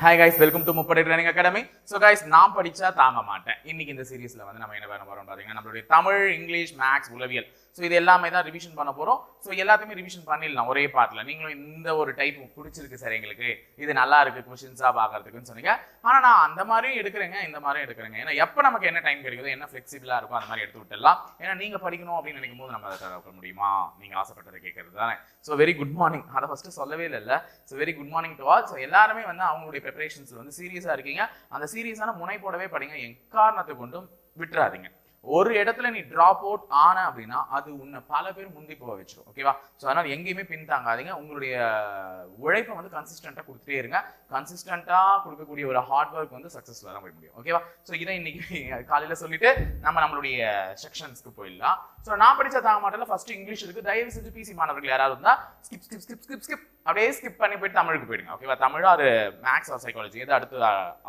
Hi guys, welcome to Muppadi Training Academy. So guys, நான் படிச்சா தாங்க மாட்டேன். இன்னைக்கு இந்த சீரிஸ்ல வந்து நம்ம என்ன பண்ண போறோம் பாத்தீங்கன்னா நம்மளுடைய தமிழ், இங்கிலீஷ், மேத்ஸ், உளவியல். சோ இது எல்லாமே தான் ரிவிஷன் பண்ண போறோம். சோ எல்லாத்தையுமே ரிவிஷன் பண்ணிடலாம் ஒரே பார்ட்ல. நீங்களும் இந்த ஒரு டைப் பிடிச்சிருக்கு சார் எங்களுக்கு. இது நல்லா இருக்கு क्वेश्चंसா பார்க்கிறதுக்குன்னு சொன்னீங்க. ஆனா நான் அந்த மாதிரி எடுக்கறேங்க, இந்த மாதிரி எடுக்கறேங்க. ஏன்னா எப்ப நமக்கு என்ன டைம் கிடைக்குதோ, என்ன ஃப்ளெக்சிபிளா இருக்கோ அந்த மாதிரி எடுத்து விட்டுறலாம். ஏன்னா நீங்க படிக்கணும் அப்படி நினைக்கும் போது நம்ம அதை தர முடியுமா? நீங்க ஆசைப்பட்டதை கேட்கறது தானே. So very good morning. அத ஃபர்ஸ்ட் சொல்லவே இல்ல. So very good morning to all. So எல்லாரும் வந்து அவங்களுடைய ப்ரிப்பரேஷன்ஸ்ல வந்து சீரியஸா இருக்கீங்க. அந்த சீரியஸான முனை போடவே படிங்க. எக்காரணத்தை கொண்டும் விட்டுறாதீங்க. ஒரு இடத்துல நீ டிராப் அவுட் ஆன அப்படின்னா அது உன்னை பல பேர் முந்தி போக வச்சிடும். ஓகேவா? ஸோ அதனால எங்கேயுமே பின்தாங்காதீங்க. உங்களுடைய உழைப்பை வந்து கன்சிஸ்டண்டா கொடுத்துட்டே இருங்க. கன்சிஸ்டண்டா கொடுக்கக்கூடிய ஒரு ஹார்ட் ஒர்க் வந்து சக்சஸ்ஃபுல்லாக தான் போய் முடியும். ஓகேவா? ஸோ இதை இன்னைக்கு காலையில சொல்லிட்டு நம்மளுடைய செக்ஷன்ஸ்க்கு போயிடலாம். ஸோ நான் படிச்ச தாங்க மாட்டேன். ஃபர்ஸ்ட் இங்கிலீஷ் இருக்கு. தயவு செஞ்சு பிசி மாணவர்கள் யாராவது இருந்தா skip skip skip skip skip அப்படியே ஸ்கிப் பண்ணி போயிட்டு தமிழுக்கு போயிடுங்க. ஓகேவா? Tamil or maths or psychology எது அடுத்து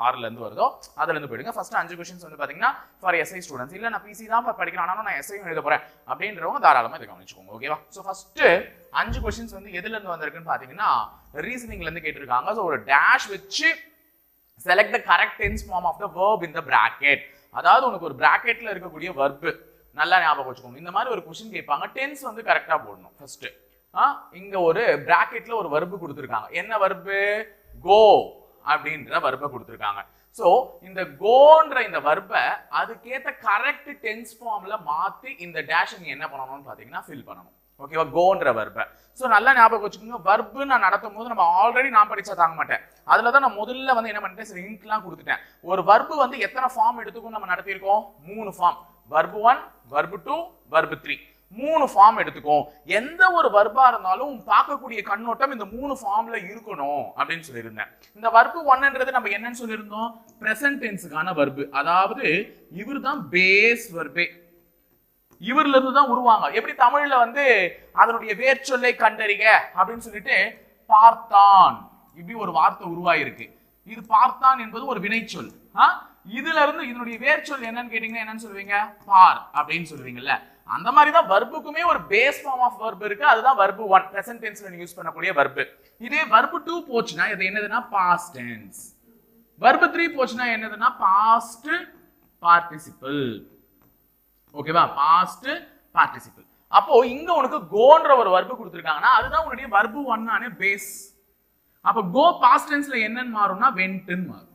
6ல இருந்து வருதோ அதுல இருந்து போயிடுங்க. ஃபர்ஸ்ட் 5 क्वेश्चंस வந்து பாத்தீங்கன்னா ஃபார் எஸ்ஐ ஸ்டூடண்ட்ஸ். இல்ல நான் பிசி தான் படிக்கிறேன் ஆனா நான் எஸ்ஐ எழுத போறேன் அப்படின்றவங்க தாராளமா இதை கவனிச்சுக்கோங்க. ஓகேவா? ஸோ ஃபர்ஸ்ட் 5 क्वेश्चंस வந்து எதுல இருந்து வந்திருக்குன்னு பாத்தீங்கன்னா ரீசனிங்ல இருந்து கேட்டிருக்காங்க. ஸோ ஒரு டேஷ் வச்சு select the correct tense form of the verb in the bracket. அதாவது உனக்கு ஒரு பிராக்கெட்ல இருக்கக்கூடிய verb நல்லா ஞாபகம் வச்சுக்கோங்க. இந்த மாதிரி ஒரு क्वेश्चन கேட்பாங்க. டென்ஸ் வந்து கரெக்டா போடணும். ஃபர்ஸ்ட் இங்க ஒரு பிராக்கெட்ல ஒரு verb கொடுத்திருக்காங்க. என்ன verb? go அப்படின்ற verb கொடுத்திருக்காங்க. சோ இந்த கோன்ற இந்த வர்பை அதுக்கேத்த கரெக்ட் டென்ஸ் ஃபார்ம்ல மாத்தி இந்த டேஷ் நீங்க என்ன பண்ணணும்னு பாத்தீங்கன்னா ஃபில் பண்ணணும். ஓகேவா? கோன்ற வர்பை. சோ நல்லா ஞாபகம் வச்சுக்கோங்க. வர்பு நான் நடத்தும் போது நம்ம ஆல்ரெடி நான் படிச்சா தாங்க மாட்டேன். அதுலதான் நான் முதல்ல வந்து என்ன பண்ணிட்டேன், சரி இன்ட்லாம் கொடுத்துட்டேன். ஒரு வர்பு வந்து எத்தனை ஃபார்ம் எடுத்துக்கும் நம்ம நடத்தியிருக்கோம்? 3 form. Verb 1, verb 2, verb 3. 3 form எடுத்துக்கும். எந்த ஒரு வர்பா இருந்தாலும் பார்க்கக்கூடிய கண்ணோட்டம் இந்த 3 ஃபார்ம்ல இருக்கணும் அப்படின்னு சொல்லியிருந்தேன். இந்த வர்பு 1ன்றது நம்ம என்னன்னு சொல்லியிருந்தோம்? பிரசன்ட் டென்ஸுக்கான வர்பு. அதாவது இவர் தான் பேஸ் வர்பே. இவர்ல இருந்து தான் உருவாங்க. எப்படி தமிழ்ல வந்து அதனுடைய வேர்ச்சொல்லை கண்டறிக அப்படின்னு சொல்லிட்டு பார்த்தான் இப்படி ஒரு வார்த்தை உருவாயிருக்கு. இது பார்த்தான் என்பது ஒரு வினைச்சொல். இதுல இருந்து இதனுடைய வேர்ச்சொல் என்னன்னு கேட்டீங்கன்னா என்னன்னு சொல்லுவீங்க? பார் அப்படின்னு சொல்லுவீங்கல்ல. அந்த மாதிரி தான் வர்புக்குமே ஒரு பேஸ் ஃபார்ம் ஆஃப் வர்ப் இருக்கு. அதுதான் வர்பு 1, பிரசன்ட் டென்ஸ்ல யூஸ் பண்ணக்கூடிய வர்ப். இதே வர்பு 2 போச்சுனா இது என்னதுன்னா பாஸ்ட் டென்ஸ். வர்பு 3 போச்சுனா என்னதுன்னா பாஸ்ட் பார்ட்டிசிபிள். ஓகேவா? Past participle. அப்போ இங்க உனக்கு கோன்ற ஒரு வர்பு கொடுத்திருக்காங்கன்னா அதுதான் உன்னுடைய வர்பு 1 ஆன பேஸ். அப்ப கோ பாஸ்ட் டென்ஸ்ல என்னன்னு மாறும்னா வென்ட்னு மாறும்.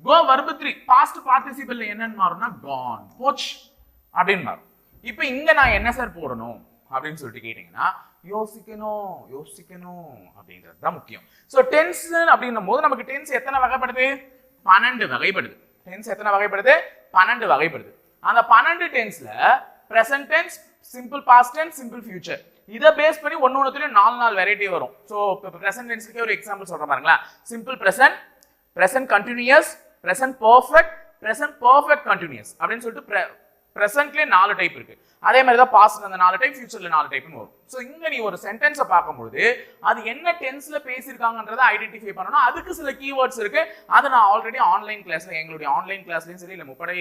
கோ வர்பு 3 பாஸ்ட் பார்ட்டிசிபிள்ல என்னன்னு மாறும்னா கான், போச் அப்படின்னு மாறும். இப்ப இங்க நான் என்ன சார் போடணும் அப்படின்னு சொல்லிட்டு கேட்டீங்கன்னா யோசிக்கணும் அப்படின்றது தான் முக்கியம். சோ டென்ஸ் அப்படின்னும் போது நமக்கு டென்ஸ் எத்தனை வகைப்படுது? 12 வகைப்படுது. டென்ஸ் எத்தனை வகைப்படுது? 12 வகைப்படுது. அந்த 12 டென்ஸ்ல present tense, simple past tense, simple future இத பேஸ் பண்ணி ஒவ்வொன்றுலயும் 4 வெரைட்டி வரும். சோ பிரசன்ட் டென்ஸ்க்கு ஒரு எக்ஸாம்பிள் சொல்றேன் பாருங்களா. Simple present, present continuous, present perfect, present perfect continuous அப்படின்னு சொல்லிட்டு பிரசன்ட்லயே 4 டைப் இருக்கு. அதே மாதிரி தான் பாஸ்ட்ல அந்த 4 டைப், ஃபியூச்சர்ல 4 டைப்னு வரும். சோ இங்க நீ ஒரு சென்டென்ஸை பார்க்கும்போது அது என்ன டென்ஸ்ல பேசியிருக்காங்கன்றதை ஐடென்டிஃபை பண்ணணும். அதுக்கு சில கீவேர்ட்ஸ் இருக்கு. அதை நான் ஆல்ரெடி ஆன்லைன் கிளாஸ்ல, எங்களுடைய ஆன்லைன் கிளாஸ்லயும் சரி இல்ல முப்படை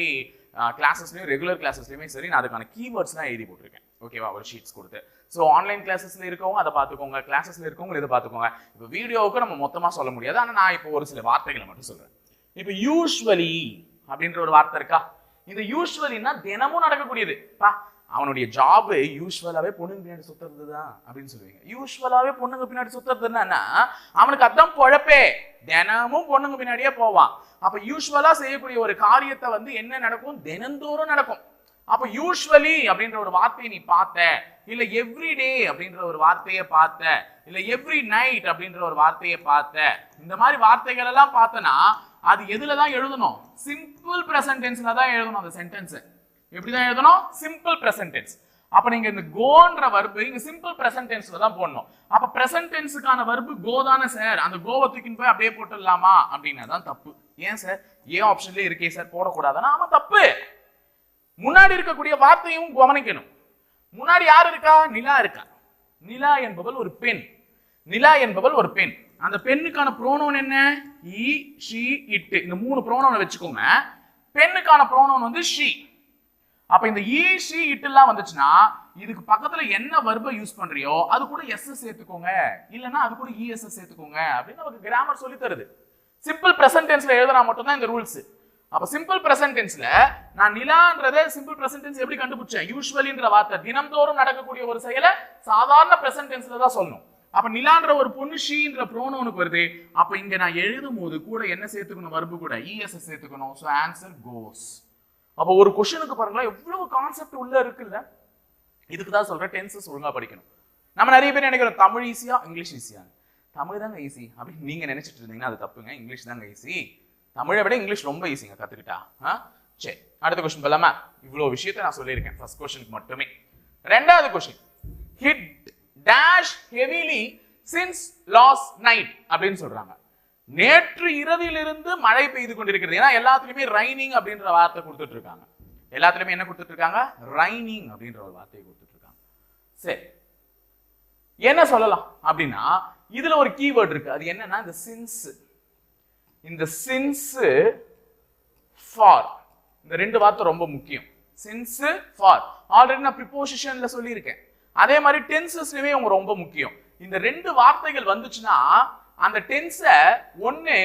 கிளாஸஸ்லயும் ரெகுலர் கிளாஸஸ்லயுமே சரி நான் அதுக்கான கீவேர்ட்ஸ்லாம் எழுதி போட்டிருக்கேன். ஓகேவா? ஒரு ஷீட்ஸ் கொடுத்து. ஸோ ஆன்லைன் கிளாஸஸ்ல இருக்கவங்க அதை பார்த்துக்கோங்க, கிளாஸஸ்ல இருக்கவங்க இதை பார்த்துக்கோங்க. இப்போ வீடியோவுக்கு நம்ம மொத்தமா சொல்ல முடியாது. ஆனா நான் இப்போ ஒரு சில வார்த்தைகளை மட்டும் சொல்றேன். இப்போ யூஸ்வலி அப்படின்ற ஒரு வார்த்தை இருக்கா? இந்த யூஸ்வலினா தினமும் நடக்கக்கூடியது. அவனுடைய ஜாப் யூஸ்வலாவே பொண்ணுங்க பின்னாடி சுத்துறது தான் அப்படின்னு சொல்லுவீங்க. யூஸ்வலாவே பொண்ணுங்க பின்னாடி சுத்துறதுன்னா அவனுக்கு அதான் பொழப்பே. தினமும் பொண்ணுங்க பின்னாடியே போவான். அப்ப யூஸ்வலா செய்யக்கூடிய ஒரு காரியத்தை வந்து என்ன நடக்கும்? தினந்தோறும் நடக்கும். அப்ப யூஸ்வலி அப்படின்ற ஒரு வார்த்தையை நீ பார்த்த, இல்ல எவ்ரிடே அப்படின்ற ஒரு வார்த்தையை பார்த்த, இல்ல எவ்ரி நைட் அப்படின்ற ஒரு வார்த்தையை பார்த்த, இந்த மாதிரி வார்த்தைகள் எல்லாம் பார்த்தனா அது எதுல தான் எழுதணும்? சிம்பிள் பிரசன்ட் டென்ஸ்ல தான் எழுதணும். அந்த சென்டென்ஸ் எப்படிதான் எழுதணும்? Simple present tense. அப்ப நீங்க இந்த கோன்ற வர்பு இங்க சிம்பிள் பிரசன்ட் டென்ஸ்ல தான் போடணும். அப்ப பிரசன்ட் டென்ஸுக்கான வர்பு கோ தானே சார், அந்த கோவை தூக்கின்னு போய் அப்படியே போட்டுடலாமா அப்படின்னா தான் தப்பு. ஏன் சார்? ஏ ஆப்ஷன்ல இருக்கே சார், போடக்கூடாதுன்னா ஆமா தப்பு. முன்னாடி இருக்கக்கூடிய வார்த்தையும் கவனிக்கணும். முன்னாடி யார் இருக்கா? நிலா இருக்கா. நிலா என்பவள் ஒரு பெண். நிலா என்பவள் ஒரு பெண். அந்த பெண்ணுக்கான ப்ரோனவுன் என்ன? ஈ, ஷி, இட். இந்த 3 ப்ரோனவுனை வச்சுக்கோங்க. பெண்ணுக்கான ப்ரோனவுன் வந்து ஷி. அப்ப இந்த ஈ, ஷி, இட் எல்லாம் வந்துச்சுன்னா இதுக்கு பக்கத்துல என்ன வர்பை யூஸ் பண்றியோ அது கூட எஸ் சேர்த்துக்கோங்க, இல்லைன்னா அது கூட இஎஸ் சேர்த்துக்கோங்க அப்படின்னு நமக்கு கிராமர் சொல்லி தருது. சிம்பிள் பிரசன்ட் டென்ஸ்ல எழுதுனா மட்டும் தான் இந்த ரூல்ஸ். அப்ப சிம்பிள் பிரசன்ட் டென்ஸ்ல நான் நிலான்றதை சிம்பிள் பிரசன்ட் டென்ஸ் எப்படி கண்டுபிடிச்சேன்? யூசுவலின்ற வார்த்தை தினம்தோறும் நடக்கக்கூடிய ஒரு செயலை சாதாரண பிரசன்ட் டென்ஸ்ல தான் சொல்லணும். அப்ப நிலான்ற ஒரு பொண்ணு ஷீன்ற ப்ரோனோனுக்கு வருது. அப்ப இங்க நான் எழுதும் போது கூட என்ன சேர்த்துக்கணும்? வர்பு கூட இஎஸ் சேர்த்துக்கணும். சோ ஆன்சர் கோஸ். அப்ப ஒரு क्वेश्चனுக்கு பாருங்களா எவ்வளவு கான்செப்ட் உள்ள இருக்குல்ல. இதுக்கு தான் சொல்றேன் டென்சஸ் ஒழுங்கா படிக்கணும். நம்ம நிறைய பேர் நினைக்கிறோம் தமிழ் ஈஸியா இங்கிலீஷ் ஈஸியா. தமிழ் தாங்க ஈஸி அப்படின்னு நீங்க நினைச்சிட்டு இருந்தீங்கன்னா அது தப்புங்க. இங்கிலீஷ் தாங்க ஈஸி. தமிழை விட இங்கிலீஷ் ரொம்ப ஈஸிங்க கத்துக்கிட்டா. சரி, அடுத்த क्वेश्चन போலாமா? இவ்வளவு விஷயத்தை நான் சொல்லியிருக்கேன் ஃபர்ஸ்ட் क्वेश्चனுக்கு மட்டுமே. ரெண்டாவது question, hit dash heavily since last night அப்படின்னு சொல்றாங்க. நேற்று இரவிலிருந்து மழை பெய்து கொண்டிருக்கிறது. ஏன்னா எல்லாத்துலயுமே ரைனிங் அப்படின்ற வார்த்தை கொடுத்துட்டு இருக்காங்க. எல்லாத்துலயுமே என்ன கொடுத்துட்டு இருக்காங்க? ரைனிங் அப்படின்ற ஒரு வார்த்தையை கொடுத்துட்டு இருக்காங்க. சரி, என்ன சொல்லலாம் அப்படின்னா இதுல ஒரு கீவேர்ட் இருக்கு. அது என்னன்னா இந்த சின்ஸ். இந்த சின்ஸ் ஃபார், இந்த ரெண்டு வார்த்தை ரொம்ப முக்கியம். சின்ஸ் ஃபார் ஆல்ரெடி நான் ப்ரிபோசிஷன்ல சொல்லியிருக்கேன். அதே மாதிரி டென்சஸ்லயுமே அவங்க ரொம்ப முக்கியம். இந்த ரெண்டு வார்த்தைகள் வந்துச்சுன்னா அந்த டென்ஸ ஒன்னு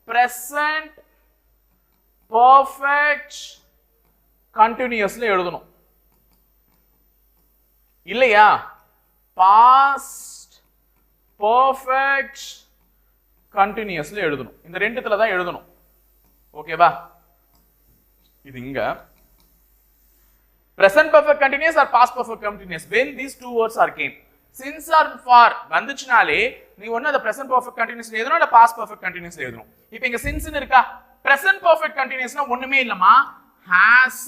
பிரசன்ட் பெர்ஃபெக்ட் கண்டினியூஸ்ல எழுதணும், இல்லையா பாஸ்ட் பெர்ஃபெக்ட் கண்டினியூஸ்ல எழுதணும். இந்த ரெண்டுத்துல தான் எழுதணும். ஓகேவா? இது இங்க present perfect continuous or past perfect continuous when these two words are came. since or for வந்துச்சுனாலே நீ ஒண்ணு அந்த present perfect continuous எழுதணும் இல்ல past perfect continuous எழுதணும். இப்போ இங்க since ன்னு இருக்கா? present perfect continuousனா ஒண்ணுமே இல்லமா, has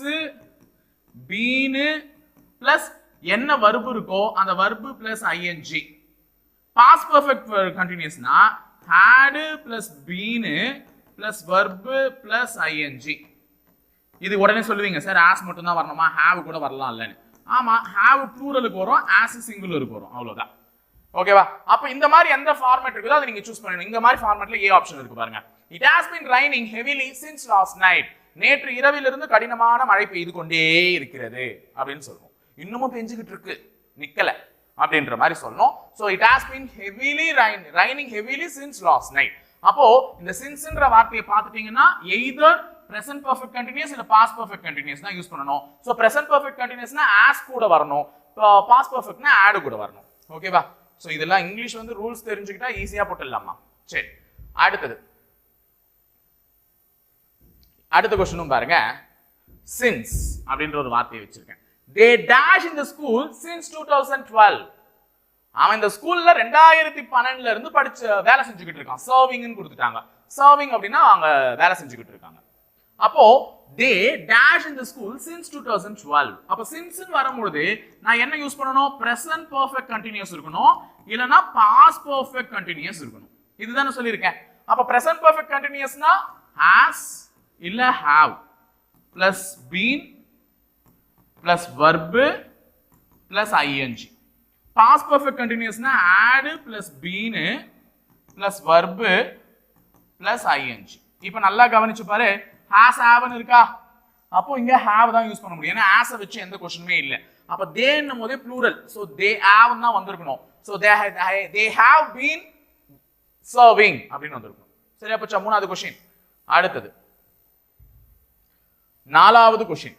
been plus என்ன verb இருக்கோ அந்த verb plus ing. past perfect continuousனா had plus been plus verb plus ing. இது உடனே சொல்லுவீங்க சார் as மட்டும் தான் வரணுமா, have கூட வரலாம் இல்லன்னு. ஆமா, have ப்ளூரலுக்கு வரும், as சிங்குலருக்கு வரும், அவ்வளவுதான். ஓகேவா? அப்ப இந்த மாதிரி எந்த ஃபார்மேட் இருக்குதோ அதை நீங்க சூஸ் பண்ணணும். இந்த மாதிரி ஃபார்மேட்ல ஏ ஆப்ஷன் இருக்கு பாருங்க. it has been raining heavily since last night. நேற்று இரவிலிருந்து கடினமான மழை பெய்து கொண்டே இருக்கிறது அப்படின்னு சொல்றோம். இன்னமும் பெஞ்சிக்கிட்டு இருக்கு, நிக்கல அப்படின்ற மாதிரி சொல்லணும். so it has been heavily raining heavily since last night. அப்போ இந்த sinceன்ற வார்த்தையை பார்த்துட்டீங்கன்னா either present perfect continuous இல்ல past perfect continuous தான் யூஸ் பண்ணனும். சோ present perfect continuousனா as கூட வரணும், past perfectனா add கூட வரணும். ஓகேவா? சோ இதெல்லாம் இங்கிலீஷ் வந்து ரூல்ஸ் தெரிஞ்சுக்கிட்டா ஈஸியா போட்டுடலாமா. சரி, அடுத்த क्वेश्चனும் பாருங்க. since அப்படிங்கற ஒரு வார்த்தையை வச்சிருக்கேன். they dash in the school since 2012. அவன் இந்த ஸ்கூல்ல 2012ல இருந்து படிச்சு வேலை செஞ்சுக்கிட்டு இருக்கான். சர்விங்னு கொடுத்துட்டாங்க. சர்விங் அப்படின்னா அவங்க வேலை செஞ்சுக்கிட்டு இருக்காங்க. அப்போ they dash in the school since 2012. அப்ப since ன்னு வரும்போது நான் என்ன யூஸ் பண்ணனும்? present perfect continuous இருக்கணும், இல்லனா past perfect continuous இருக்கணும். இதுதானே சொல்லியிருக்கேன். அப்ப present perfect continuousனா has இல்ல have plus been plus verb plus ing. past perfect continuousனா had plus been plus verb plus ing. இப்போ நல்லா கவனிச்சு பாரு, has have ன்னு இருக்கா? அப்போ இங்க have தான் யூஸ் பண்ண முடியும். ஏன்னா as வச்சு எந்த क्वेश्चनமே இல்ல. அப்ப they ன்னும்போதே plural. so they have தான் வந்திருக்கணும். so they have been serving அப்படினு வந்திருக்கும். சரி, அப்ப மூணாவது क्वेश्चन. அடுத்து நாலாவது question.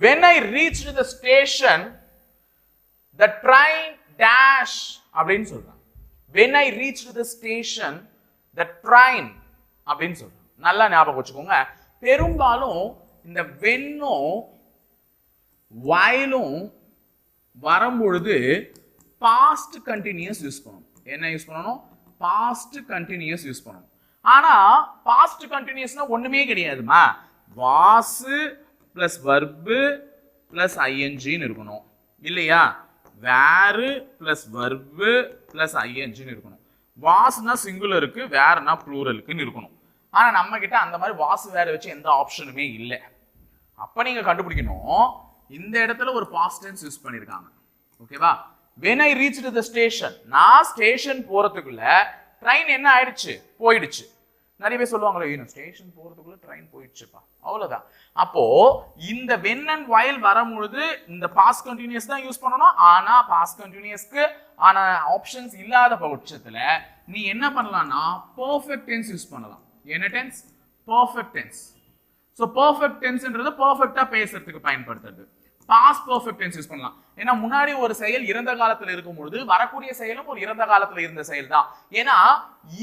when I reached the station the train dash அப்படினு சொல்றாங்க. when I reached the station the train அப்படினு சொல்றாங்க. நல்லா ஞாபகம் வச்சுக்கோங்க. பெரும்பாலும் இந்த வென்னும் whileம் வரும்பொழுது பாஸ்ட் கண்டினியூஸ் யூஸ் பண்ணணும். என்ன யூஸ் பண்ணணும்? பாஸ்ட் கண்டினியூஸ் யூஸ் பண்ணணும். ஆனா பாஸ்ட் கண்டினியூஸ்னா ஒண்ணுமே கிடையாதுமா, வாஸ் பிளஸ் வர்பு பிளஸ் ஐஎன்ஜின்னு இருக்கணும், இல்லையா? வேறு பிளஸ் வர்பு பிளஸ் ஐஎன்ஜின்னு இருக்கணும். வாஸ்னா சிங்குலருக்கு, வேறுனா ப்ளூரலுக்குன்னு இருக்கணும். ஆனா நம்ம கிட்ட அந்த மாதிரி வாஸ் வேற வச்சு எந்த ஆப்ஷனுமே இல்லை. அப்ப நீங்க கண்டுபிடிக்கணும், இந்த இடத்துல ஒரு பாஸ்ட் டென்ஸ் யூஸ் பண்ணிருக்காங்க. ஓகேவா? when I reached the station, நான் ஸ்டேஷன் போறதுக்குள்ள ட்ரெயின் என்ன ஆயிடுச்சு? போயிடுச்சு. நிறைய பேர் சொல்லுவாங்களே, ஸ்டேஷன் போறதுக்குள்ள ட்ரெயின் போயிடுச்சுப்பா, அவ்வளவுதான். அப்போ இந்த when and while வரும்பொழுது இந்த பாஸ்ட் கண்டினியூஸ் தான் யூஸ் பண்ணணும். ஆனா பாஸ்ட் கண்டினியூஸ்க்கு ஆனா ஆப்ஷன்ஸ் இல்லாத பட்சத்துல நீ என்ன பண்ணலாம்னா பெர்ஃபெக்ட் டென்ஸ் யூஸ் பண்ணலாம். என்ன tense? Perfect tense. So perfect டென்ஸ்ன்றது பெர்ஃபெக்டா பேசுறதுக்கு பயன்படுத்துறது. பாஸ்ட் பெர்ஃபெக்ட் டென்ஸ் யூஸ் பண்ணலாம். ஏன்னா முன்னாடி ஒரு செயல் இறந்த காலத்துல இருக்கும்போது வரக்கூடிய செயலும் ஒரு இறந்த காலத்துல இருந்த செயல் தான். ஏன்னா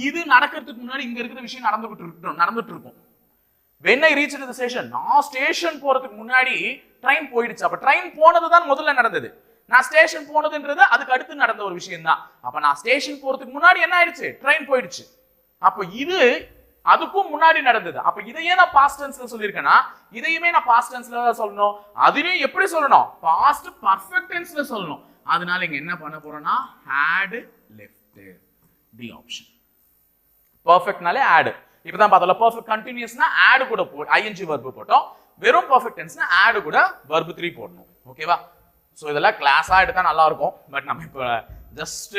இது நடக்கிறதுக்கு முன்னாடி இங்க இருக்கிற விஷயம் நடந்துட்டு இருக்கும். when I reached the station, நான் ஸ்டேஷன் போறதுக்கு முன்னாடி ட்ரெயின் போயிடுச்சு. அப்ப ட்ரெயின் போனதுதான் முதல்ல நடந்தது. நான் ஸ்டேஷன் போனதுன்றது அதுக்கு அடுத்து நடந்த ஒரு விஷயம் தான். அப்ப நான் ஸ்டேஷன் போறதுக்கு முன்னாடி என்ன ஆயிடுச்சு? ட்ரெயின் போயிடுச்சு. அப்ப இது அதுக்கும் முன்னாடி நடந்தது. அப்ப இதையே நான் பாஸ்ட் டென்ஸ்ல சொல்லியிருக்கேன்னா இதையுமே நான் பாஸ்ட் டென்ஸ்ல தான் சொல்லணும். அதுலயும் எப்படி சொல்லணும்? பாஸ்ட் பர்ஃபெக்ட் டென்ஸ்ல சொல்லணும். அதனால இங்க என்ன பண்ண போறோம்னா had left தி ஆப்ஷன். பர்ஃபெக்ட்னாலே had. இப்பதான் பார்த்தோம்ல பர்ஃபெக்ட் கண்டினியூஸ்னா add கூட ing verb போட்டோம். வெறும் பர்ஃபெக்ட் டென்ஸ்னா add கூட verb 3 போடணும். ஓகேவா? சோ இதெல்லாம் கிளாஸா எடுத்தா நல்லா இருக்கும். பட் நம்ம இப்ப ஜஸ்ட்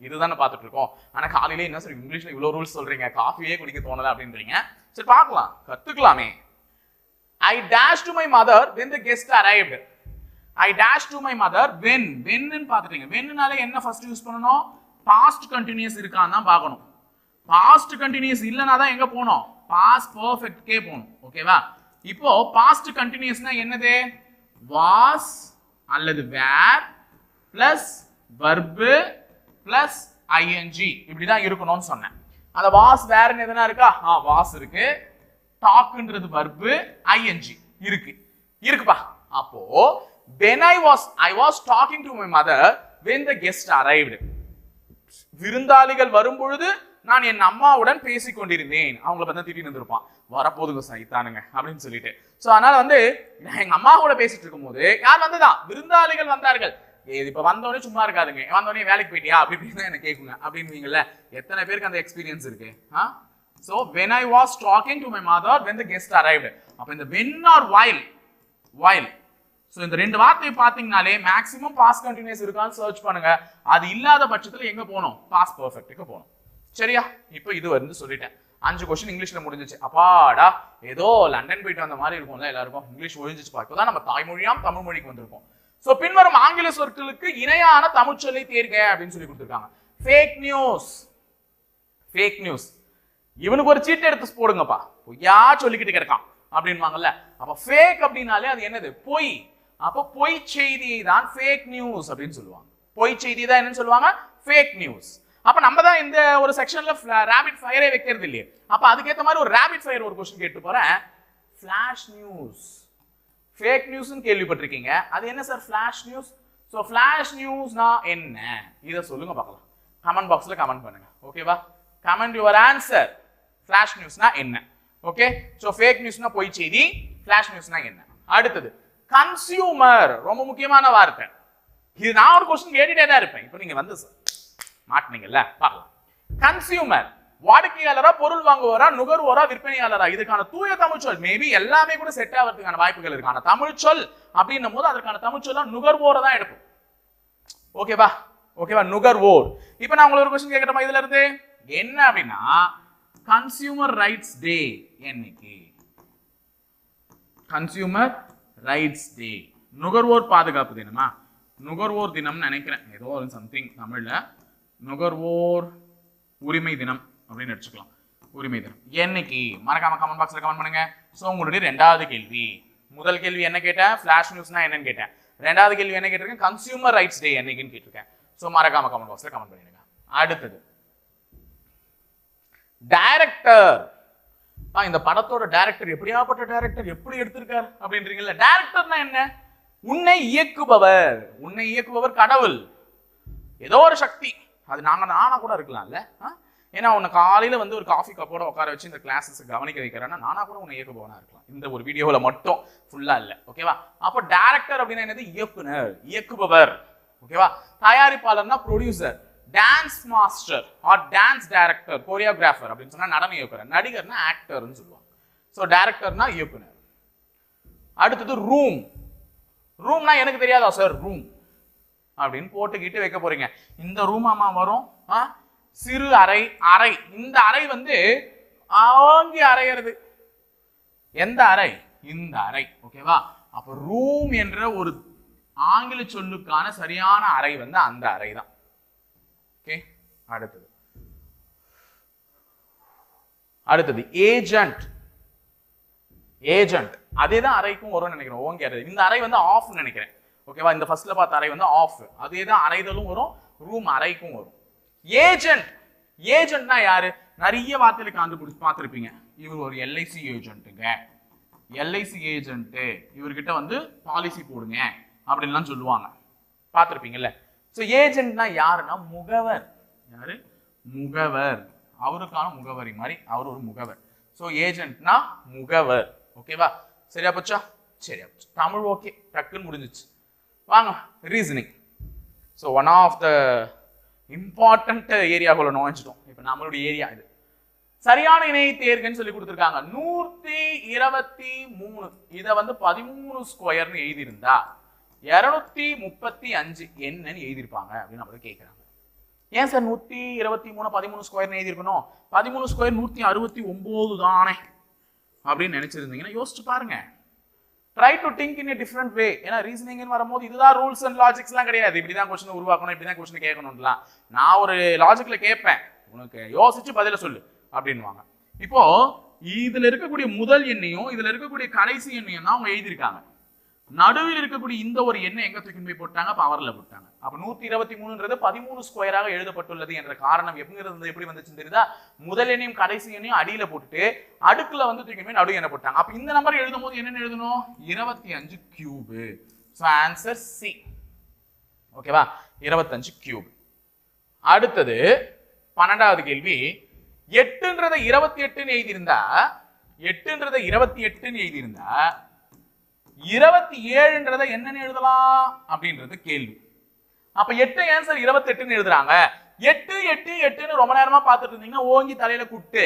இதுதானே பார்த்துட்டு இருக்கோம். ஆனா காலையில என்ன சார் இங்கிலீஷ்ல இவ்வளவு ரூல்ஸ் சொல்றீங்க, காஃபியே குடிக்க தோணல அப்படின்றீங்க. சரி பார்க்கலாம், கத்துக்கலாமே. I dashed to my mother when the guest arrived. I dashed to my mother when ன்னு பார்த்துட்டீங்க. whenனால என்ன ஃபர்ஸ்ட் யூஸ் பண்ணனும்? பாஸ்ட் கண்டினியூஸ் இருக்கான்னு தான் பார்க்கணும். பாஸ்ட் கண்டினியூஸ் இல்லனா தான் எங்க போணும்? பாஸ்ட் பெர்ஃபெக்ட்கே போணும். ஓகேவா? இப்போ பாஸ்ட் கண்டினியூஸ்னா என்னது? was அல்லது were plus verb plus ing இப்படி தான் இருக்கணும்னு சொன்னேன். அந்த was were ன்னு எதனா இருக்கா? was இருக்கு. talkன்றது verb, ing இருக்குப்பா. அப்போ when I was talking to my mother when the guest arrived. விருந்தாளிகள் வரும்பொழுது நான் என் அம்மாவுடன் பேசிக் கொண்டிருந்தேன். அவங்கள பத்தி திட்டிட்டு இருந்திருப்பான், வரப்போதுங்க சைத்தானுங்க அப்படின்னு சொல்லிட்டு. சோ அதனால வந்து நான் எங்க அம்மா கூட பேசிட்டு இருக்கும்போது யார் வந்ததா? விருந்தாளிகள் வந்தார்கள். இப்ப வந்தோடனே சும்மா இருக்காதுங்க, வந்தோடனே வேலைக்கு போயிட்டியா அப்படின்னு தான் என்ன கேட்குங்க அப்படின்னுவீங்கல்ல. எத்தனை பேருக்கு அந்த எக்ஸ்பீரியன்ஸ் இருக்கு? So when I was talking to my mother when the guest arrived. அப்ப இந்த when or while சோ இந்த ரெண்டு வார்த்தையை பாத்தீங்கனாலே மேக்ஸிமம் பாஸ்ட் கண்டினியூஸ் இருக்கான்னு சர்ச் பண்ணுங்க. அது இல்லாத பட்சத்துல எங்க போகணும்? பாஸ்ட் பெர்ஃபெக்ட்டுக்கு போகணும். சரியா? இப்போ இது வந்து சொல்லிட்டேன். 5 क्वेश्चन இங்கிலீஷ்ல முடிஞ்சிச்சு. அப்பாடா ஏதோ லண்டன் போயிட்டு வந்த மாதிரி இருக்கும்ல எல்லாருக்கும். இங்கிலீஷ் ஒழிஞ்சிச்சு பா. இப்போதான் நம்ம தாய்மொழியாம் தமிழ் மொழிக்கு வந்திருக்கோம். சோ பின்வரும் ஆங்கில சொற்களுக்கு இணையான தமிழ் சொல்லை தேர்க அப்படின்னு சொல்லி கொடுத்திருக்காங்க. Fake news. இவனுக்கு ஒரு சீட் எடுத்து போடுங்கப்பா, பொய்யா சொல்லிக்கிட்டு கிடக்கான் அப்படின்வாங்கல்ல. அப்ப ஃபேக் அப்படின்னாலே அது என்னது? பொய். அப்ப பொய் செய்தியை தான் ஃபேக் நியூஸ் அப்படின்னு சொல்லுவாங்க. பொய் செய்தி தான் என்னன்னு சொல்லுவாங்க? Fake news. அப்ப நம்ம தான் இந்த ஒரு செக்ஷன்ல ரேபிட் ஃபயரே வைக்கிறது இல்லையே. அப்ப அதுக்கேற்ற மாதிரி ஒரு ரேபிட் ஃபயர் ஒரு கொஸ்டின் கேட்டு போறேன். Flash news. ஃபேக் நியூஸ்னு கேள்விப்பட்டிருக்கீங்க, அது என்ன sir flash news? So flash நியூஸ்னா என்ன? இதை சொல்லுங்க பார்க்கலாம். கமெண்ட் பாக்ஸ்ல கமெண்ட் பண்ணுங்க. ஓகேவா? Comment your answer. ஃபிளாஷ் நியூஸ்னா என்ன? ஓகே. ஸோ ஃபேக் நியூஸ்னா பொய் செய்தி, ஃபிளாஷ் நியூஸ்னா என்ன? அடுத்தது கன்சியூமர். ரொம்ப முக்கியமான வார்த்தை. இது நான் ஒரு கொஸ்டின் கேட்டுட்டே தான் இருப்பேன். இப்போ நீங்க வந்து மாட்டினீங்கல்ல, பார்க்கலாம். கன்சியூமர் வாடிக்கையாளரா, பொருள் வாங்குவோரா, நுகர்வோரா, விற்பனையாளரா? இதுக்கான தூய தமிழ் சொல் மேபி எல்லாமே கூட செட் ஆகிறதுக்கான வாய்ப்புகள் இருக்கு. ஆனா தமிழ் சொல் அப்படின்னும் போது அதற்கான தமிழ் சொல்லா நுகர்வோரை தான் எடுப்போம். ஓகேவா? நுகர்வோர். இப்போ நான் உங்களுக்கு ஒரு கொஸ்டின் கேட்கறேன் இதுல இருந்து. என்ன அப்படின்னா கன்சியூமர் ரைட்ஸ் டே என்னைக்கு? கன்சியூமர் ரைட்ஸ் டே, நுகர்வோர் பாதுகாப்பு தினமா? நுகர்வோர் தினம் நினைக்கிறேன், ஏதோ ஒரு சம்திங் தமிழ்ல. நுகர்வோர் உரிமை தினம் அப்படின்னு எடுத்துக்கலாம். உரிமை தினம் என்னைக்கு? மறக்காம கமெண்ட் பாக்ஸ்ல கமெண்ட் பண்ணுங்க. சோ உங்களுடைய ரெண்டாவது கேள்வி. முதல் கேள்வி என்ன கேட்டேன்? ஃபிளாஷ் நியூஸ்னா என்னன்னு கேட்டேன். ரெண்டாவது கேள்வி என்ன கேட்டிருக்கேன்? கன்சியூமர் ரைட்ஸ் டே என்னைக்குன்னு கேட்டிருக்கேன். சோ மறக்காம கமெண்ட் பாக்ஸ்ல கமெண்ட் பண்ணிடுங்க. அடுத்தது டைரக்டர். இந்த படத்தோட டைரக்டர் எப்படியாப்பட்ட டைரக்டர், எப்படி எடுத்திருக்கார் அப்படின்றீங்கல்ல. டைரக்டர்னா என்ன? உன்னை இயக்குபவர். உன்னை இயக்குபவர் கடவுள், ஏதோ ஒரு சக்தி. அது நானா கூட இருக்கலாம்ல. ஏன்னா உன்னை காலையில வந்து ஒரு காஃபி கப்போட உட்கார வச்சு இந்த கிளாஸஸ் கவனிக்க வைக்கிறேன்னா நானா கூட உன்னை இயக்குபவனா இருக்கலாம். இந்த ஒரு வீடியோல மட்டும் ஃபுல்லா இல்ல. ஓகேவா? அப்போ டைரக்டர் அப்படின்னா என்னது? இயக்குனர், இயக்குபவர். ஓகேவா? தயாரிப்பாளர்னா producer, dance master or dance director, choreographer அப்படின்னு சொன்னா நடன இயக்குனர், நடிகர்னா ஆக்டர்னு சொல்லுவாங்க. ஸோ டைரக்டர்னா இயக்குனர். அடுத்தது ரூம். ரூம்னா எனக்கு தெரியாதா சார்? ரூம் அப்படின்னு போட்டுக்கிட்டு வைக்க போறீங்க. இந்த ரூம் ஆமா வரும். சிறு அறை. அறை. இந்த அறை வந்து ஆங்கி அறையிறது. எந்த அறை? இந்த அறை. ஓகேவா? அப்ப ரூம் என்ற ஒரு ஆங்கில சொல்லுக்கான சரியான அறை வந்து அந்த அறை தான். ஓகே. அடுத்தது அடுத்தது ஏஜென்ட். ஏஜென்ட் அதே தான் அறைக்கும் வரும்னு நினைக்கிறேன். ஓகே, இந்த அறை வந்து ஆஃப் நினைக்கிறேன். ஓகேவா, இந்த ஃபர்ஸ்ட்ல பார்த்த அறை வந்து ஆஃப். அதே தான் அறைதலும் வரும், ரூம் அறைக்கும் வரும். ஏஜென்ட். ஏஜென்ட்னா யாரு? நிறைய வார்த்தையில கண்டுபிடிச்சு பார்த்துருப்பீங்க. இவர் ஒரு எல்ஐசி ஏஜென்ட்டுங்க, எல்ஐசி ஏஜென்ட், இவர்கிட்ட வந்து பாலிசி போடுங்க அப்படின்லாம் சொல்லுவாங்க, பார்த்துருப்பீங்கல்ல. ஸோ ஏஜென்ட்னா யாருன்னா முகவர். யாரு? முகவர். அவருக்கான முகவரி மாதிரி அவர் ஒரு முகவர். ஸோ ஏஜென்ட்னா முகவர். ஓகேவா, சரியா போச்சா? சரியா போச்சு. தமிழ் ஓகே, டக்குன்னு முடிஞ்சிச்சு. வாங்க reasoning. So one of the important ஏரியாக்குள்ள நுழைஞ்சிட்டோம். இப்போ நம்மளுடைய ஏரியா இது. சரியான இணையை தேர்வுன்னு சொல்லி கொடுத்துருக்காங்க. 123. இதை வந்து 13 ஸ்கொயர்னு எழுதியிருந்தா 235 என்னன்னு எழுதியிருப்பாங்க அப்படின்னு நம்மள கேட்குறாங்க. ஏன் சார் 123 13 ஸ்கொயர்னு எழுதியிருக்கணும்? 13 ஸ்கொயர் 169 தானே அப்படின்னு நினைச்சிருந்தீங்கன்னா யோசிச்சு பாருங்க. Try to think in a different way. ஏன்னா ரீசனிங் வரும்போது இதுதான் ரூல்ஸ் அண்ட் லாஜிக்ஸ்லாம் கிடையாது. இப்படிதான் கொஸ்டின் உருவாக்கணும், இப்படிதான் கொஸ்டின் கேட்கணும்லாம். நான் ஒரு லாஜிக்ல கேட்பேன், உனக்கு யோசிச்சு பதில சொல்லு அப்படின்வாங்க. இப்போ இதுல இருக்கக்கூடிய முதல் எண்ணையும் இதுல இருக்கக்கூடிய கடைசி எண்ணையும் தான் அவங்க எழுதியிருக்காங்க. நடுவில் இருக்கக்கூடிய இந்த ஒரு எண்ணை எங்க தூக்கி போய் போட்டாங்க? பவர்ல போட்டாங்க. அப்ப 123ன்றது 13 ஸ்கொயராக எழுதப்பட்டுள்ளது என்ற காரணம் எப்படி வந்துச்சுன்னு தெரியுதா? முதல் எண்ணையும் கடைசி எண்ணையும் அடியில போட்டுட்டு அடுக்குல வந்து தூக்கி போய் நடு எண்ணை போட்டாங்க. அப்ப இந்த நம்பர் எழுதும் போது என்னன்னு எழுதணும்? 25 கியூப். So answer C. ஓகேவா, 25 கியூப். அடுத்தது 12வது கேள்வி. 8ன்றதை 28ன்னு எழுதியிருந்தா 27ன்றதை என்னன்னு எழுதலாம் அப்படின்றது கேள்வி. அப்ப 8 ஆன்சர் 28ன்னு எழுதுறாங்க. 8 8 8ன்னு ரொம்ப நேரமா பார்த்துட்டு இருந்தீங்கன்னா ஓங்கி தலையில குட்டு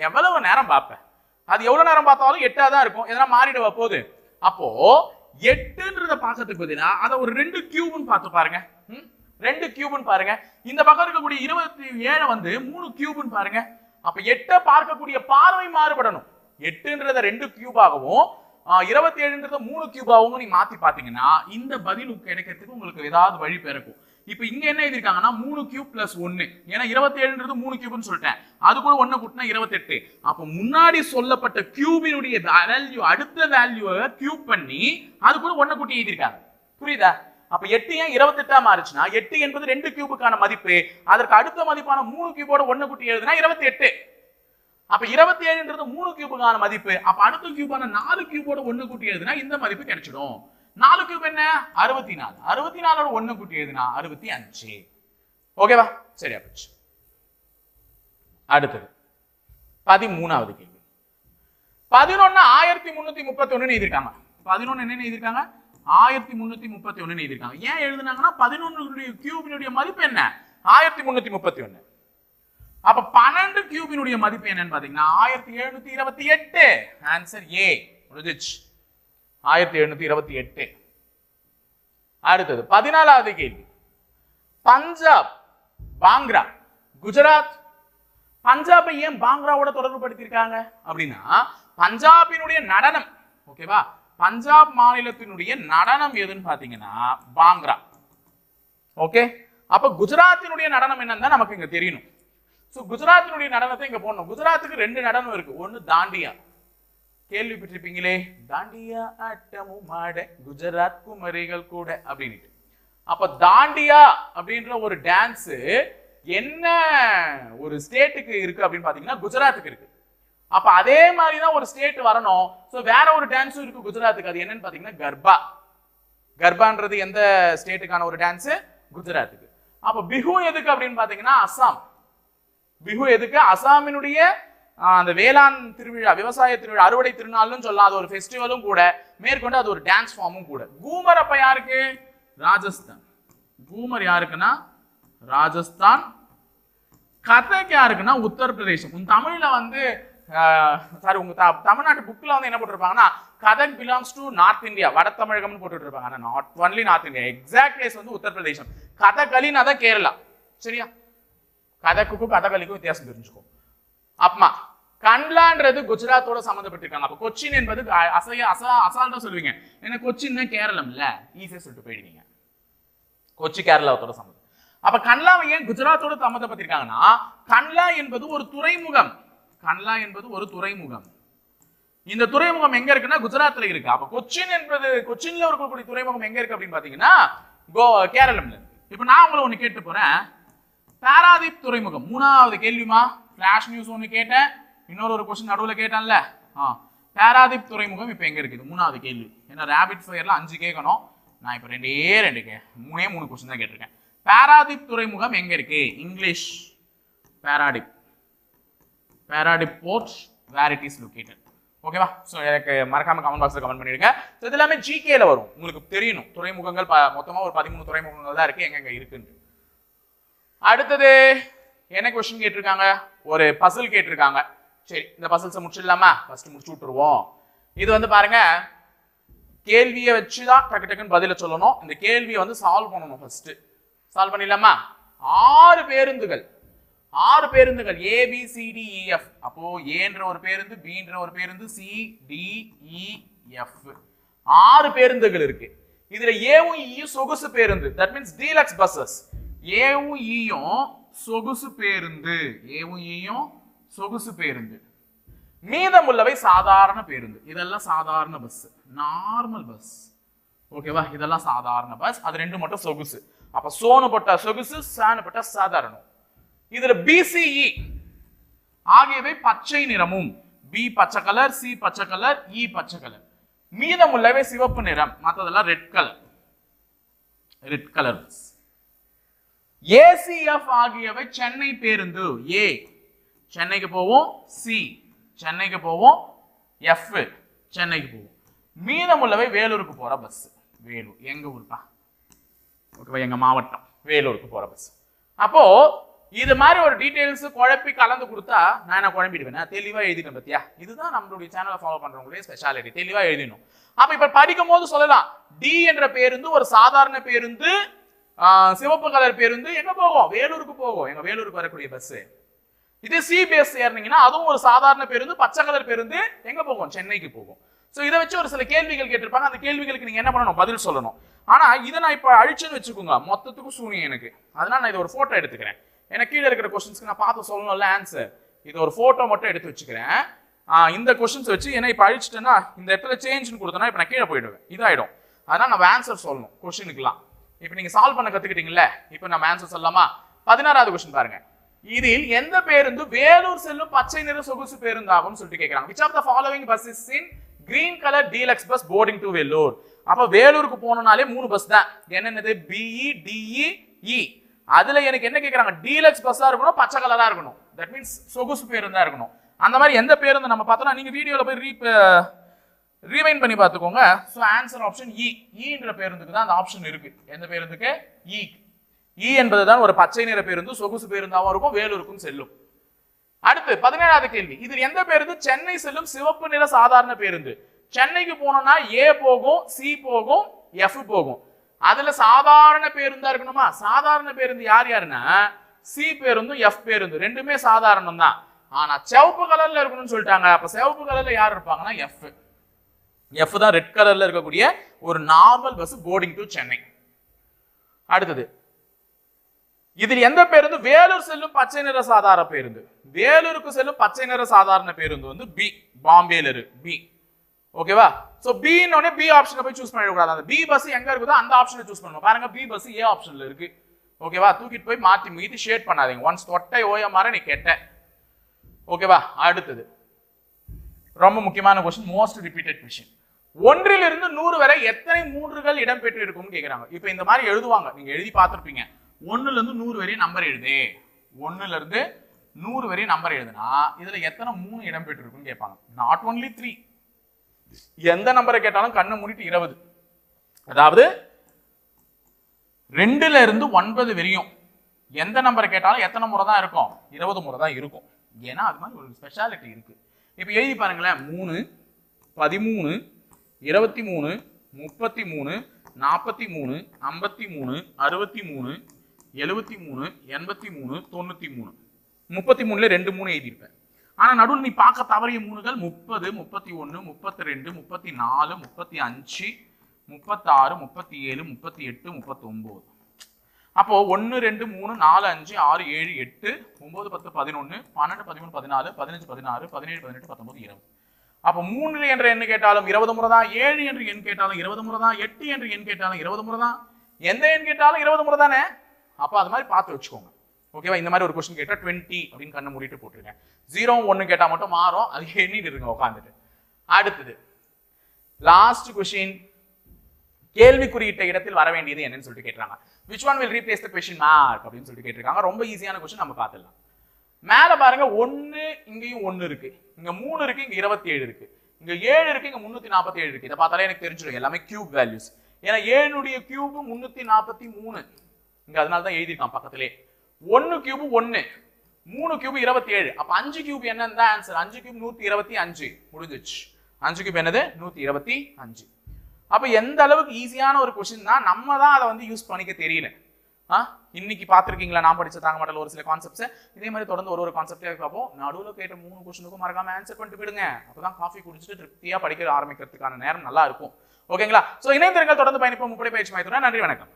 எவ்வளவு நேரம் பார்ப்பேன்? அது எவ்வளவு நேரம் பார்த்தாலும் 8ஆ தான் இருக்கும். எதனா மாறிடுவ போகுது. அப்போ 8ன்றத பார்க்கறதுக்கு பதிலா அதை ஒரு 2 கியூப்னு பார்த்து பாருங்க. 2 கியூப்னு பாருங்க. இந்த பக்கம் இருக்கக்கூடிய 27 வந்து 3 கியூப்னு பாருங்க. அப்ப 8 பார்க்கக்கூடிய பார்வை மாறுபடணும். 8ன்றத 2 கியூபாகவும் 27ன்றத 3 கியூபாகவும் நீ மாத்தி பாத்தீங்கன்னா இந்த பதில் கிடைக்கிறதுக்கு உங்களுக்கு ஏதாவது வழி பிறக்கும். இப்ப இங்க என்ன எழுதிருக்காங்கன்னா 3 கியூப் பிளஸ் 1. ஏன்னா 27ன்றது 3 கியூப்னு சொல்லிட்டேன், அது கூட 1 கூட்டினா 28. அப்ப முன்னாடி சொல்லப்பட்ட கியூபினுடைய வேல்யூ அடுத்த வேல்யூவை கியூப் பண்ணி அது கூட 1 கூட்டி எழுதிருக்காங்க. புரியுதா? அப்ப 8 ஏன் 28ஆ மாறுச்சுன்னா 8 என்பது 2 கியூபுக்கான மதிப்பு. அதற்கு அடுத்த மதிப்பான 3 கியூபோட 1 கூட்டி எழுதுனா 28. அப்ப 27ன்றது 3 கியூபுக்கான மதிப்பு. அப்ப அடுத்த கியூபான 4 கியூபோட 1 கூட்டி எழுதுனா இந்த மதிப்பு கிடைச்சிடும். 4 கியூப் என்ன? 64. 64ஓட 1 கூட்டி எழுதுனா 65. ஓகேவா, சரியா போச்சு. அடுத்தது 13வது கேள்வி. 11 1331 எழுதிருக்காங்க. 11 என்ன எழுதிருக்காங்க? 1331 எழுதிருக்காங்க. ஏன் எழுதுனாங்கன்னா 11 கியூபினுடைய மதிப்பு என்ன? 1331. அப்ப 12 கியூபினுடைய மதிப்பு என்னன்னு பாத்தீங்கன்னா 1728. Answer A. முடிஞ்சிச்சு. 1728. அடுத்தது 14வது கேள்வி. பஞ்சாப், பாங்க்ரா, குஜராத். பஞ்சாபை ஏன் பாங்க்ராவோட தொடர்பு படுத்திருக்காங்க அப்படின்னா பஞ்சாபினுடைய நடனம். ஓகேவா, பஞ்சாப் மாநிலத்தினுடைய நடனம் எதுன்னு பாத்தீங்கன்னா பாங்க்ரா. ஓகே, அப்ப குஜராத்தினுடைய நடனம் என்னன்னு நமக்கு இங்க தெரியணும். சோ குஜராத்தினுடைய நடனத்தை இங்க போடணும். குஜராத்துக்கு 2 நடனம் இருக்கு. ஒன்னு தாண்டியா, கேள்விப்பட்டிருப்பீங்களே, தாண்டியா ஆட்டமும் ஆட குஜராத் குமரிகள் கூட அப்படின்னு. அப்ப தாண்டியா அப்படின்ற ஒரு டான்ஸ் என்ன ஒரு ஸ்டேட்டுக்கு இருக்கு அப்படின்னு பாத்தீங்கன்னா குஜராத்துக்கு இருக்கு. அப்ப அதே மாதிரிதான் ஒரு ஸ்டேட் வரணும். சோ வேற ஒரு டான்ஸும் இருக்கு குஜராத்துக்கு. அது என்னன்னு பாத்தீங்கன்னா கர்பா. கர்பான்றது எந்த ஸ்டேட்டுக்கான ஒரு டான்ஸ்? குஜராத்துக்கு. அப்ப பிஹு எதுக்கு அப்படின்னு பாத்தீங்கன்னா அசாம். பிஹு எதுக்கு? அசாமினுடைய அந்த வேளாண் திருவிழா, விவசாய திருவிழா, அறுவடை திருநாள்னு சொல்லலாம். அது ஒரு ஃபெஸ்டிவலும் கூட, மேற்கொண்டு அது ஒரு டான்ஸ் ஃபார்மும் கூட. கூமர் அப்ப யாருக்கு? ராஜஸ்தான். கூமர் யாருக்குன்னா ராஜஸ்தான். கதக் யாருக்குன்னா உத்தரப்பிரதேசம். உங்க தமிழ்ல வந்து சாரி உங்க தமிழ்நாட்டு புக்ல வந்து என்ன போட்டிருப்பாங்கன்னா Kathak belongs to north India, வட தமிழகம்னு போட்டுட்டு இருப்பாங்க. ஆனா not only north India, exact place வந்து உத்தரப்பிரதேசம். கதகளின்னு அதான் கேரளா. சரியா? கதக்குக்கும் கதகளிக்கும் வித்தியாசம் தெரிஞ்சுக்கோ. அப்பமா கண்லான்றது குஜராத்தோட சம்பந்தப்பட்டிருக்காங்க. அப்ப கொச்சின் என்பது அசால்ட்டா சொல்லுவீங்க, ஏன்னா கொச்சின் கேரளம் இல்ல, ஈஸியா சொல்லிட்டு போயிடுவீங்க. கொச்சி கேரளாவோட சம்பந்தம். அப்ப கண்லாவை ஏன் குஜராத்தோட சம்பந்தப்பட்டிருக்காங்கன்னா கண்லா என்பது ஒரு துறைமுகம். கன்லா என்பது ஒரு துறைமுகம். இந்த துறைமுகம் எங்க இருக்குன்னா குஜராத்ல இருக்கு. அப்ப கொச்சின் என்பது கொச்சின்ல இருக்கக்கூடிய துறைமுகம் எங்க இருக்கு அப்படின்னு பாத்தீங்கன்னா கேரளம்ல இருக்கு. இப்ப நான் உங்களை ஒண்ணு கேட்டு போறேன், பாராதீப் துறைமுகம். மூணாவது கேள்விமா, ஃபிளாஷ் நியூஸ் ஒண்ணு கேட்டேன், இன்னொரு கொஸ்டின் நடுவுல கேட்டான்ல. பாராதீப் துறைமுகம் இப்ப எங்க இருக்குது? மூணாவது கேள்வி. ஏன்னா ரேபிட் ஃபயர்ல 5 கேட்கணும், நான் இப்ப மூணு கொஸ்டின் தான் கேட்டிருக்கேன். பாராதீப் துறைமுகம் எங்க இருக்கு? English Paradip port, where it is located. ஓகேவா? ஸோ எனக்கு மறக்காம கமெண்ட் பாக்ஸ்ல கமெண்ட் பண்ணிடுங்க. ஸோ இது எல்லாமே ஜிகேல வரும், உங்களுக்கு தெரியணும். துறைமுகங்கள் மொத்தமா ஒரு 13 துறைமுகங்கள் தான் இருக்கு, எங்கெங்க இருக்குன்னு. அடுத்தது என்ன கொஸ்டின் கேட்டிருக்காங்க? ஒரு பசில் கேட்டிருக்காங்க. சரி, இந்த பசில்ஸை முடிச்சிடலாமா? ஃபர்ஸ்ட் முடிச்சு விட்டுருவோம். இது வந்து பாருங்க, கேள்வியை வச்சுதான் டக்கு டக்குன்னு பதில சொல்லணும். இந்த கேள்வியை வந்து சால்வ் பண்ணணும். ஃபர்ஸ்ட் சால்வ் பண்ணிடலாமா? 6 பேருந்துகள் ABCDEF. அப்போ ஏன்ற ஒரு பேருந்து, பின்ற ஒரு பேருந்து, CDEF 6 பேருந்துகள் இருக்கு. இதுல ஏவும் ஈயும் சொகுசு பேருந்து, தட் மீன்ஸ் டீலக்ஸ் பஸ்ஸஸ். ஏவும் ஈயும் சொகுசு பேருந்து, மீதமுள்ளவை சாதாரண பேருந்து. இதெல்லாம் சாதாரண பஸ், நார்மல் பஸ். ஓகேவா? இதெல்லாம் சாதாரண பஸ், அது 2 மட்டும் சொகுசு. அப்ப சோனு பட்ட சொகுசு, சானு பட்ட சாதாரணம். இதுல BCE ஆகியவை பச்சை நிறமும், B பச்சை கலர், C பச்சை கலர், E பச்சை கலர். மீதமுள்ளவை சிவப்பு நிறம், மற்றதெல்லாம் ரெட் கலர். ACF ஆகியவை சென்னை பேருந்து. A சென்னைக்கு போவோம், C சென்னைக்கு போவோம், F சென்னைக்கு போவோம். மீதமுள்ளவை வேலூருக்கு போற பஸ். வேலூர் எங்க ஊர்ப்பா? ஓகேவா? எங்க மாவட்டம் வேலூருக்கு போற பஸ். அப்போ இது மாதிரி ஒரு டீடைல்ஸ் குழப்பி கலந்து கொடுத்தா நான் என்ன குழம்பிடுவேன்? தெளிவா எழுதிட்டேன் பத்தியா? இதுதான் நம்மளுடைய சேனலை ஃபாலோ பண்றவங்களுடைய ஸ்பெஷாலிட்டி, தெளிவா எழுதிடணும். அப்ப இப்ப படிக்கும் போது சொல்லலாம், டி என்ற பேருந்து ஒரு சாதாரண பேருந்து, சிவப்பு கலர் பேருந்து எங்க போகும்? வேலூருக்கு போகும், எங்க வேலூருக்கு வரக்கூடிய பஸ். இது சிபிஎஸ் ஏறினீங்கன்னா அதுவும் ஒரு சாதாரண பேருந்து, பச்சை கலர் பேருந்து எங்க போகும்? சென்னைக்கு போகும். சோ இதை வச்சு ஒரு சில கேள்விகள் கேட்டிருப்பாங்க, அந்த கேள்விகளுக்கு நீங்க என்ன பண்ணணும்? பதில் சொல்லணும். ஆனா இதை நான் இப்ப அழிச்சுன்னு வச்சுக்கோங்க, மொத்தத்துக்கும் சூனியம் எனக்கு. அதனால நான் இதை ஒரு போட்டோ எடுத்துக்கிறேன். எனக்கு கீழே இருக்கிற கொஸ்டின்ஸ்க்கு நான் பார்த்து சொல்லணும்ல ஆன்சர். இது ஒரு போட்டோ மட்டும் எடுத்து வச்சுக்கிறேன். இந்த கொஸ்டின்ஸ் வச்சு ஏன்னா இப்ப அழிச்சிட்டேன்னா இந்த இடத்துல சேஞ்ச்னு கொடுத்தனா இப்ப நான் கீழே போயிடுவேன், இதாயிடும். அதனால நம்ம ஆன்சர் சொல்லணும் கொஸ்டினுக்குலாம். இப்ப நீங்க சால்வ் பண்ண கத்துக்கிட்டீங்கல்ல, இப்ப நம்ம ஆன்சர் சொல்லலாமா? 16வது கொஸ்டின் பாருங்க. இதில் எந்த பேருந்து வேலூர் செல்லும் பச்சை நிற சொகுசு பேருந்து ஆகும் சொல்லிட்டு கேக்குறாங்க. which of the following bus is in green color deluxe bus boarding to Vellore? அப்ப வேலூருக்கு போனனாலே 3 பஸ் தான். என்னென்னது? BE DE E. அதுல எனக்கு என்ன கேக்குறாங்க? டீலக்ஸ் பஸ்ஸா இருக்கணும், பச்சை கலரா இருக்கணும், தட் மீன்ஸ் சொகுசு பேருந்தா இருக்கணும். அந்த மாதிரி எந்த பேருந்து நம்ம பார்த்தோம்னா நீங்க வீடியோல போய் ரீவைண்ட் பண்ணி பார்த்துக்கோங்க. So answer option E. ஈன்ற பேருந்துக்கு தான் அந்த ஆப்ஷன் இருக்கு. எந்த பேருந்துக்கு? E. E என்பதுதான் ஒரு பச்சை நிற பேருந்து, சொகுசு பேருந்தாவும் இருக்கும், வேலூருக்கும் செல்லும். அடுத்து 17வது கேள்வி. இதில் எந்த பேருந்து சென்னை செல்லும் சிவப்பு நிற சாதாரண பேருந்து? சென்னைக்கு போனோம்னா A போகும், C போகும், F போகும். அதுல சாதாரண பேருந்தா இருக்கணுமா? சாதாரண பேருந்து யாருன்னா C பேருந்தும் F பேருந்து ரெண்டுமே சாதாரணம் தான். ஆனா சிவப்பு கலர்ல இருக்கணும்னு சொல்லிட்டாங்க. அப்ப சிவப்பு கலர்ல யார் இருப்பாங்கன்னா F தான் ரெட் கலர்ல இருக்கக்கூடிய ஒரு normal bus boarding to Chennai. அடுத்தது, இதில் எந்த பேருந்து வேலூர் செல்லும் பச்சை நிற சாதாரண பேருந்து? வேலூருக்கு செல்லும் பச்சை நிற சாதாரண பேருந்து வந்து B, பாம்பேல இருக்கு B. ஓகேவா? சோ B னோனே B ஆப்ஷனை போய் சூஸ் பண்ணிட கூடாது. அந்த B பஸ் எங்க இருக்குதோ அந்த ஆப்ஷனை சூஸ் பண்ணணும். பாருங்க B பஸ் A ஆப்ஷன்ல இருக்கு. ஓகேவா? தூக்கிட்டு போய் மாத்தி மீதி ஷேட் பண்ணாதீங்க. ஒன்ஸ் தொட்டை ஓயமாற நீ கெட்ட. ஓகேவா? அடுத்தது ரொம்ப முக்கியமான क्वेश्चन, மோஸ்ட் ரிப்பீட்டட் क्वेश्चन. 1 இலிருந்து 100 வரை எத்தனை மூன்றுகள் இடம் பெற்று இருக்கும்னு கேக்குறாங்க. இப்போ இந்த மாதிரி எழுதுவாங்க, நீங்க எழுதி பார்த்திருப்பீங்க. 1 இருந்து 100 வரை நம்பர் எழுது. 1 இருந்து 100 வரை நம்பர் எழுதுனா இதுல எத்தனை 3 இடம் பெற்று இருக்கும்னு கேட்பாங்க. நாட் ஒன்லி 3, எந்த நம்பரை கேட்டாலும் கண்ணை மூடிட்டு 20. அதாவது 2ல இருந்து 9 வரையும் எந்த நம்பரை கேட்டாலும் எத்தனை முறை தான் இருக்கும்? 20 முறை தான் இருக்கும். ஏன்னா அது மாதிரி ஒரு ஸ்பெஷாலிட்டி இருக்கு. இப்போ எழுதி பாருங்களேன். 3, 13, 23, 33, 43, 53, 63, 73, 83, 93. 33ல 2 3 எழுதியிருப்பேன். ஆனா நடுவில் நீ பார்க்க தவறிய 3கள் 30, 31, 32, 34, 35, 36, 37, 38, 39. அப்போ 1 2 3 4 5 6 7 8 9 10 11 12 13 14 15 16 17 18 19 20. அப்போ 3 என்ற எண் கேட்டாலும் 20 முறை தான், 7 என்று எண் கேட்டாலும் 20 முறை தான், 8 என்று எண் கேட்டாலும் 20 முறை தான், எந்த எண் கேட்டாலும் 20 முறை தானே. அப்போ அது மாதிரி பார்த்து வச்சுக்கோங்க. ஓகேவா? இந்த மாதிரி ஒரு கொஸ்டின் கேட்டா 20 அப்படின்னு கண்ணை மூடிட்டு போட்டுருங்க. 0 1 கேட்டா மட்டும் மாறும், அது எண்ணிட்டு இருங்க உட்காந்துட்டு. அடுத்தது லாஸ்ட் கொஸ்டின், கேள்வி குறியிட்ட இடத்தில் வர வேண்டியது என்னன்னு சொல்லிட்டு கேட்றாங்க. which one will replace the question mark அப்படின்னு சொல்லிட்டு கேட்டிருக்காங்க. ரொம்ப ஈஸியான கொஸ்டின், நம்ம பார்த்துடலாம். மேல பாருங்க 1 இங்கேயும் 1 இருக்கு, இங்க 3 இருக்கு, இங்க 27 இருக்கு, இங்க 7 இருக்கு, இங்க 347 இருக்கு. இதை பார்த்தாலே எனக்கு தெரிஞ்சிடும் எல்லாமே கியூப் வேல்யூஸ். ஏன்னா 7 உடைய கியூப் 343 இங்க, அதனால தான் எழுதிருக்கான் பக்கத்திலே. 1 கியூப் 1, 3 கியூப் 27, அப்ப 5 கியூப் என்னன்னு தான் ஆன்சர். 5 கியூப் 125 முடிஞ்சிச்சு. 5 கியூப் என்னது 125. அப்ப எந்த அளவுக்கு ஈஸியான ஒரு கொஸ்டின் தான், நம்ம தான் அதை வந்து யூஸ் பண்ணிக்க தெரியல. இன்னைக்கு பார்த்துருக்கீங்களா நான் படிச்ச தாங்க மாட்டல ஒரு சில கான்செப்ட்ஸ். இதே மாதிரி தொடர்ந்து ஒரு கான்செப்டே பார்ப்போம். நடுவில் கேட்ட 3 கொஸ்டினுக்கும் மறக்காம ஆன்சர் பண்ணிட்டு போயிடுங்க. அப்பதான் காஃபி குடிச்சிட்டு திருப்தியா படிக்க ஆரம்பிக்கிறதுக்கான நேரம் நல்லா இருக்கும். ஓகேங்களா? சோ இணைந்திருங்கள், தொடர்ந்து பயணிப்போம் முப்படை பயிற்சி மையத்துடன். நன்றி, வணக்கம்.